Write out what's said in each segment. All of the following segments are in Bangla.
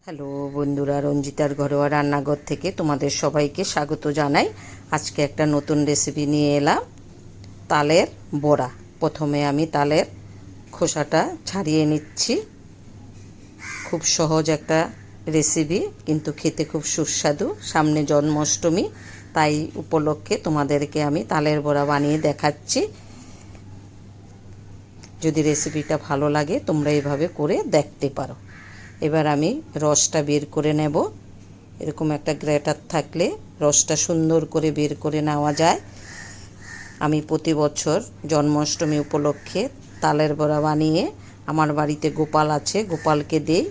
হ্যালো বন্ধুরা, রঞ্জিতার ঘরোয়া রান্নাঘর থেকে তোমাদের সবাইকে স্বাগত জানাই। আজকে একটা নতুন রেসিপি নিয়ে এলাম, তালের বড়া। প্রথমে আমি তালের খোসাটা ছাড়িয়ে নিচ্ছি। খুব সহজ একটা রেসিপি, কিন্তু খেতে খুব সুস্বাদু। সামনে জন্মাষ্টমী, তাই উপলক্ষে তোমাদেরকে আমি তালের বড়া বানিয়ে দেখাচ্ছি। যদি রেসিপিটা ভালো লাগে তোমরা এইভাবে করে দেখতে পারো। এবার আমি রসটা বের করে নেব। এরকম একটা গ্রেটার থাকলে রসটা সুন্দর করে বের করে নেওয়া যায়। আমি প্রতি বছর জন্মাষ্টমী উপলক্ষে তালের বড়া বানিয়ে আমার বাড়িতে গোপাল আছে, গোপালকে দেই।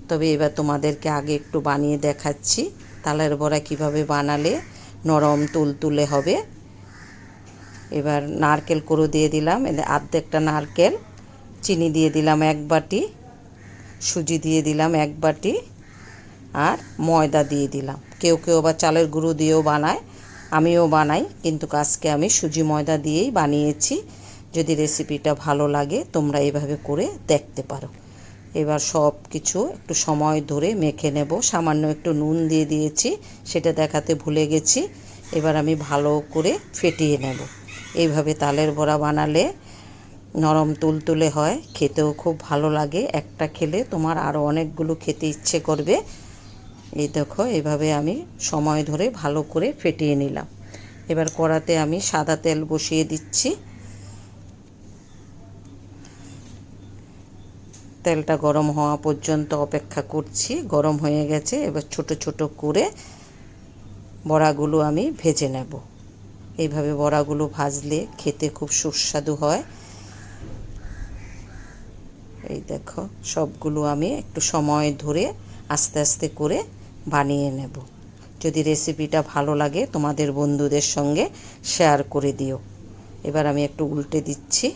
তবে এবার তোমাদেরকে আগে একটু বানিয়ে দেখাচ্ছি তালের বড়া কিভাবে বানালে নরম তুলতুলে হবে। এবার নারকেল কুড়ো দিয়ে দিলাম, অর্ধেকটা নারকেল, চিনি দিয়ে দিলাম 1 বাটি, সুজি দিয়ে দিলাম 1 বাটি, আর ময়দা দিয়ে দিলাম। কেউ কেউ আবার চালের গুঁড়ো দিয়েও বানায়, আমিও বানাই, কিন্তু আজকে আমি সুজি ময়দা দিয়েই বানিয়েছি। যদি রেসিপিটা ভালো লাগে তোমরা এইভাবে করে দেখতে পারো। এবার সব কিছু একটু সময় ধরে মেখে নেব। সামান্য একটু নুন দিয়ে দিয়েছি, সেটা দেখাতে ভুলে গেছি। এবার আমি ভালো করে ফেটিয়ে নেব। এইভাবে তালের বড়া বানালে নরম তুলতুলে হয়, খেতেও খুব ভালো লাগে। একটা খেলে তোমার আরও অনেকগুলো খেতে ইচ্ছে করবে। এই দেখো, এইভাবে আমি সময় ধরে ভালো করে ফেটিয়ে নিলাম। এবার কড়াতে আমি সাদা তেল বসিয়ে দিচ্ছি। তেলটা গরম হওয়া পর্যন্ত অপেক্ষা করছি। গরম হয়ে গেছে। এবার ছোট ছোট করে বড়াগুলো আমি ভেজে নেব। এইভাবে বড়াগুলো ভাজলে খেতে খুব সুস্বাদু হয়। এই দেখো, সবগুলো আমি একটু সময় ধরে আস্তে আস্তে করে বানিয়ে নেব। যদি রেসিপিটা ভালো লাগে তোমাদের বন্ধুদের সঙ্গে শেয়ার করে দিও। এবার আমি একটু উল্টে দিচ্ছি।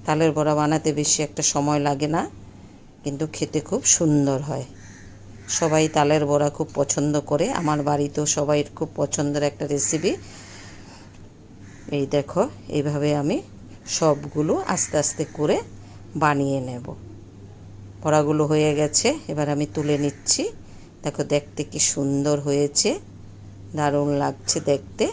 তালের বড়া বানাতে বেশি একটা সময় লাগে না, কিন্তু খেতে খুব সুন্দর হয়। সবাই তালের বড়া খুব পছন্দ করে, আমার বাড়িতেও সবাই খুব পছন্দের একটা রেসিপি। এই দেখো, এইভাবে আমি সবগুলো আস্তে আস্তে করে বানিয়ে নেব। বড়াগুলো হয়ে গেছে, এবার আমি তুলে নিচ্ছি। দেখো, দেখতে কি সুন্দর হয়েছে, দারুণ লাগছে দেখতে।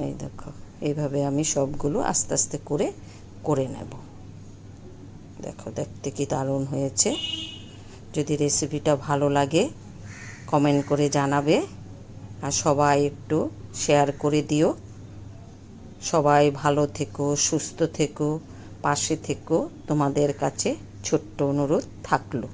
এই দেখো, এইভাবে আমি সবগুলো আস্তে আস্তে করে করে নেব। দেখো, দেখতে কি দারুণ হয়েছে। যদি রেসিপিটা ভালো লাগে কমেন্ট করে জানাবে, আর সবাই একটু শেয়ার করে দিও। সবাই ভালো থেকো, সুস্থ থেকো, পাশে থেকো, তোমাদের কাছে ছোট্ট অনুরোধ থাকলো।